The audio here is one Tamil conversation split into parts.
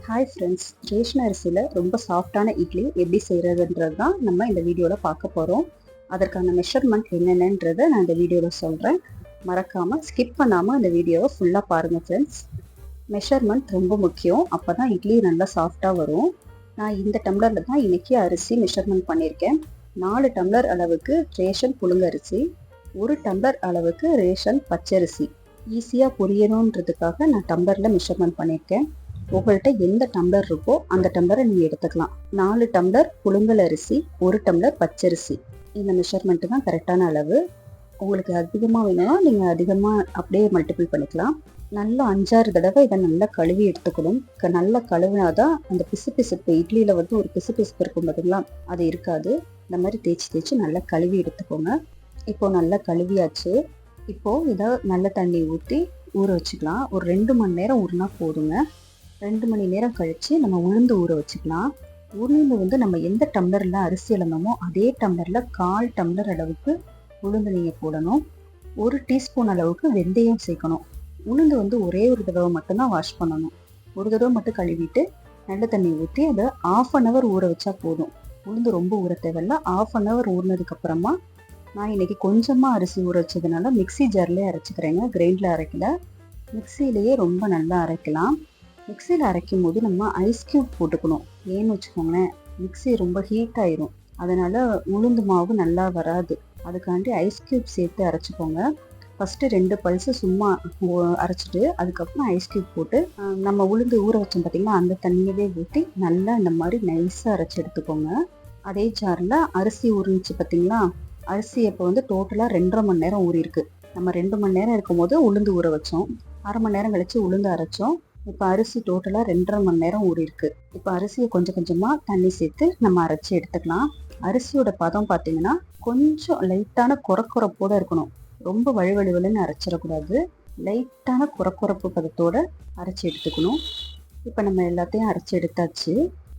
ஹாய் ஃப்ரெண்ட்ஸ், ரேஷன் அரிசியில் ரொம்ப சாஃப்டான இட்லி எப்படி செய்கிறதுன்றது தான் நம்ம இந்த வீடியோவில் பார்க்க போகிறோம். அதற்கான மெஷர்மெண்ட் என்னென்னன்றதை நான் இந்த வீடியோவில் சொல்கிறேன். மறக்காமல் ஸ்கிப் பண்ணாமல் இந்த வீடியோவை ஃபுல்லாக பாருங்கள் ஃப்ரெண்ட்ஸ். மெஷர்மெண்ட் ரொம்ப முக்கியம், அப்போ தான் இட்லி நல்லா சாஃப்டாக வரும். நான் இந்த டம்ளரில் தான் இன்றைக்கி அரிசி மெஷர்மெண்ட் பண்ணியிருக்கேன். 4 டம்ளர் அளவுக்கு ரேஷன் புழுங்கரிசி, 1 டம்ளர் அளவுக்கு ரேஷன் பச்சரிசி. ஈஸியாக புரியணுன்றதுக்காக நான் டம்ளரில் மெஷர்மெண்ட் பண்ணியிருக்கேன். உங்கள்கிட்ட எந்த டம்ளர் இருக்கோ அந்த டம்ளரை நீங்கள் எடுத்துக்கலாம். 4 டம்ளர் புழுங்கல் அரிசி, 1 டம்ளர் பச்சரிசி. இந்த மெஷர்மெண்ட்டு தான் கரெக்டான அளவு. உங்களுக்கு அதிகமாக வேணும்னா நீங்கள் அதிகமாக அப்படியே மல்டிபிள் பண்ணிக்கலாம். நல்லா 5-6 தடவை இதை நல்லா கழுவி எடுத்துக்கணும். நல்லா கழுவினாதான் அந்த பிசுப்பிசுப்பு, இட்லியில் வந்து ஒரு பிசுப்பிசுப்பு இருக்கும் பார்த்தீங்களா, அது இருக்காது. இந்த மாதிரி தேய்ச்சி நல்லா கழுவி எடுத்துக்கோங்க. இப்போது நல்லா கழுவியாச்சு. இப்போது இதை நல்ல தண்ணி ஊற்றி ஊற வச்சுக்கலாம். ஒரு 2 மணி நேரம் ஊறினா போதுங்க. 2 மணி நேரம் கழித்து நம்ம உளுந்து ஊற வச்சுக்கலாம். உளுந்து வந்து நம்ம எந்த டம்ளரில் அரிசி அளந்தோமோ அதே டம்ளரில் 1/4 டம்ளர் அளவுக்கு உளுந்து நீங்கள் போடணும். 1 டீஸ்பூன் அளவுக்கு வெந்தயம் சேர்க்கணும். உளுந்து வந்து ஒரே ஒரு தடவை மட்டும்தான் வாஷ் பண்ணணும். ஒரு தடவை மட்டும் கழுவிட்டு நல்ல தண்ணி ஊற்றி அதை 1/2 hour ஊற வச்சா போதும். உளுந்து ரொம்ப ஊற தேவையில்ல. 1/2 hour ஊறினதுக்கப்புறமா நான் இன்றைக்கி கொஞ்சமாக அரிசி ஊற வச்சதுனால மிக்ஸி ஜார்லேயே அரைச்சிக்கிறேங்க. கிரைண்டில் அரைக்கல, மிக்ஸிலேயே ரொம்ப நல்லா அரைக்கலாம். மிக்சியில் அரைக்கும் போது நம்ம ஐஸ் க்யூப் போட்டுக்கணும். ஏன்னு வச்சுக்கோங்களேன், மிக்ஸி ரொம்ப ஹீட் ஆயிரும். அதனால் உளுந்து மாவு நல்லா வராது. அதுக்காண்டி ஐஸ் க்யூப் சேர்த்து அரைச்சிக்கோங்க. ஃபஸ்ட்டு 2 பல்ஸு சும்மா அரைச்சிட்டு அதுக்கப்புறம் ஐஸ் க்யூப் போட்டு நம்ம உளுந்து ஊற வச்சோம் பார்த்திங்களா, அந்த தண்ணியவே ஊற்றி நல்லா இந்த மாதிரி நைஸாக அரைச்சி எடுத்துக்கோங்க. அதே ஜாரில் அரிசி ஊறிச்சு பார்த்திங்களா, அரிசி இப்போ வந்து டோட்டலாக 2.5 மணி நேரம் ஊறிருக்கு. நம்ம 2 மணி நேரம் இருக்கும் போது உளுந்து ஊற வச்சோம், 1/2 மணி நேரம் கழித்து உளுந்து அரைச்சோம். இப்போ அரிசி டோட்டலாக 2.5 மணி நேரம் ஊறிருக்கு. இப்போ அரிசியை கொஞ்சம் கொஞ்சமாக தண்ணி சேர்த்து நம்ம அரைச்சி எடுத்துக்கலாம். அரிசியோட பதம் பார்த்தீங்கன்னா கொஞ்சம் லைட்டான குறக்குறப்போடு இருக்கணும். ரொம்ப வழுவழுவலுன்னு அரைச்சிடக்கூடாது. லைட்டான குறக்குறப்பு பதத்தோடு அரைச்சி எடுத்துக்கணும். இப்போ நம்ம எல்லாத்தையும் அரைச்சி எடுத்தாச்சு.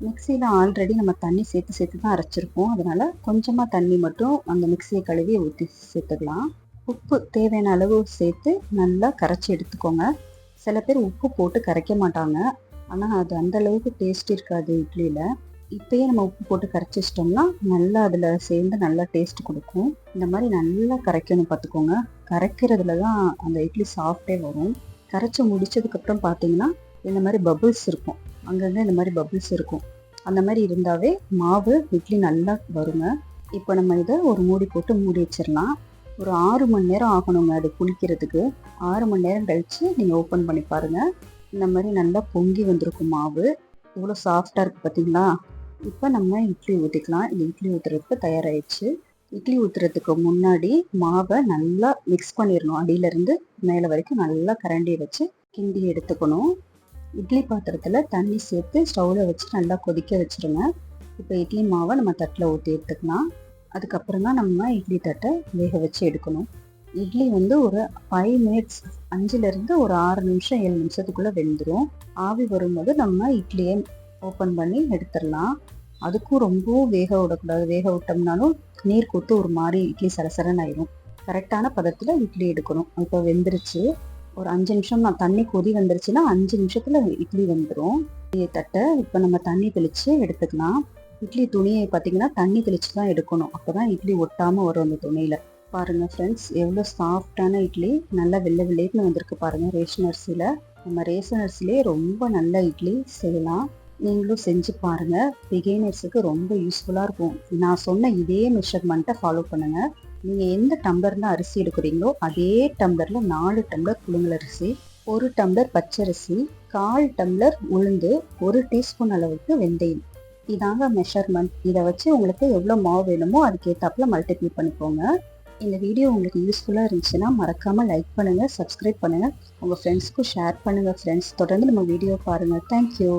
மிக்சியில் ஆல்ரெடி நம்ம தண்ணி சேர்த்து தான் அரைச்சிருப்போம். அதனால் கொஞ்சமாக தண்ணி மட்டும் அந்த மிக்சியை கழுவி ஊற்றி சேர்த்துக்கலாம். உப்பு தேவையான அளவு சேர்த்து நல்லா கரைச்சி எடுத்துக்கோங்க. சில பேர் உப்பு போட்டு கரைக்க மாட்டாங்க, ஆனால் அது அந்த அளவுக்கு டேஸ்ட் இருக்காது இட்லியில். இப்போயே நம்ம உப்பு போட்டு கரைச்சி வச்சிட்டோம்னா நல்லா அதில் சேர்ந்து நல்லா டேஸ்ட் கொடுக்கும். இந்த மாதிரி நல்லா கரைக்கணும் பார்த்துக்கோங்க. கரைக்கிறதுல தான் அந்த இட்லி சாஃப்டே வரும். கரைச்சி முடிச்சதுக்கப்புறம் பார்த்தீங்கன்னா இந்த மாதிரி பபுள்ஸ் இருக்கும், அங்கங்கே இந்த மாதிரி பபுள்ஸ் இருக்கும். அந்த மாதிரி இருந்தாவே மாவு இட்லி நல்லா வருங்க. இப்போ நம்ம இதை ஒரு மூடி போட்டு மூடி வச்சிடலாம். ஒரு 6 மணி நேரம் ஆகணுங்க அது புளிக்கிறதுக்கு. 6 மணி நேரம் கழித்து நீங்கள் ஓப்பன் பண்ணி பாருங்கள். இந்த மாதிரி நல்லா பொங்கி வந்திருக்கும் மாவு. இவ்வளோ சாஃப்டாக இருக்குது பார்த்தீங்களா. இப்போ நம்ம இட்லி ஊற்றிக்கலாம். இது இட்லி ஊற்றுறதுக்கு தயாராகிடுச்சு. இட்லி ஊற்றுறதுக்கு முன்னாடி மாவை நல்லா மிக்ஸ் பண்ணிடணும். அடியிலேருந்து மேலே வரைக்கும் நல்லா கரண்டியை வச்சு கிண்டி எடுத்துக்கணும். இட்லி பாத்திரத்தில் தண்ணி சேர்த்து ஸ்டவ்வில் வச்சு நல்லா கொதிக்க வச்சுருங்க. இப்போ இட்லி மாவை நம்ம தட்டில் ஊற்றி எடுத்துக்கலாம். அதுக்கப்புறம் தான் நம்ம இட்லி தட்டை வேக வச்சு எடுக்கணும். இட்லி வந்து ஒரு 5 மினிட்ஸ், 5லேருந்து ஒரு 6 நிமிஷம் 7 நிமிஷத்துக்குள்ளே வெந்துடும். ஆவி வரும்போது நம்ம இட்லியை ஓப்பன் பண்ணி எடுத்துடலாம். அதுக்கும் ரொம்பவும் வேக விடக்கூடாது. வேக விட்டோம்னாலும் நீர் கொத்து ஒரு மாதிரி இட்லி சரசரன்னு ஆயிடும். கரெக்டான பதத்தில் இட்லி எடுக்கணும். இப்போ வெந்துருச்சு. ஒரு 5 நிமிஷம் நான் தண்ணி கொதி வந்துருச்சுன்னா 5 நிமிஷத்தில் இட்லி வெந்துடும். இட்லி தட்டை இப்போ நம்ம தண்ணி தெளித்து எடுத்துக்கலாம். இட்லி துணியை பார்த்தீங்கன்னா தண்ணி தெளித்து தான் எடுக்கணும். அப்போ தான் இட்லி ஒட்டாமல் வரும் அந்த துணியில். பாருங்கள் ஃப்ரெண்ட்ஸ், எவ்வளோ சாஃப்டான இட்லி நல்லா வெள்ளை வெள்ளைன்னு வந்திருக்கு பாருங்கள். ரேஷன் அரிசியில், நம்ம ரேஷன் அரிசிலே ரொம்ப நல்ல இட்லி செய்யலாம். நீங்களும் செஞ்சு பாருங்கள். பிகினர்ஸுக்கு ரொம்ப யூஸ்ஃபுல்லாக இருக்கும். நான் சொன்ன இதே மெஷர்மெண்ட்டை ஃபாலோ பண்ணுங்கள். நீங்கள் எந்த டம்ளரில் அரிசி எடுக்கிறீங்களோ அதே டம்ளரில் 4 டம்ளர் புழுங்கல் அரிசி, 1 டம்ளர் பச்சரிசி, 1/4 டம்ளர் உளுந்து, 1 டீஸ்பூன் அளவுக்கு வெந்தயம். இதாங்க மெஷர்மெண்ட். இதை வச்சு உங்களுக்கு எவ்வளோ மாவு வேணுமோ அதுக்கேற்றாப்புல மல்டிப்ளை பண்ணிக்கோங்க. இந்த வீடியோ உங்களுக்கு யூஸ்ஃபுல்லாக இருந்துச்சுன்னா மறக்காமல் லைக் பண்ணுங்கள், சப்ஸ்கிரைப் பண்ணுங்கள், உங்கள் ஃப்ரெண்ட்ஸ்க்கும் ஷேர் பண்ணுங்கள். ஃப்ரெண்ட்ஸ் தொடர்ந்து நம்ம வீடியோ பாருங்கள். தேங்க்யூ.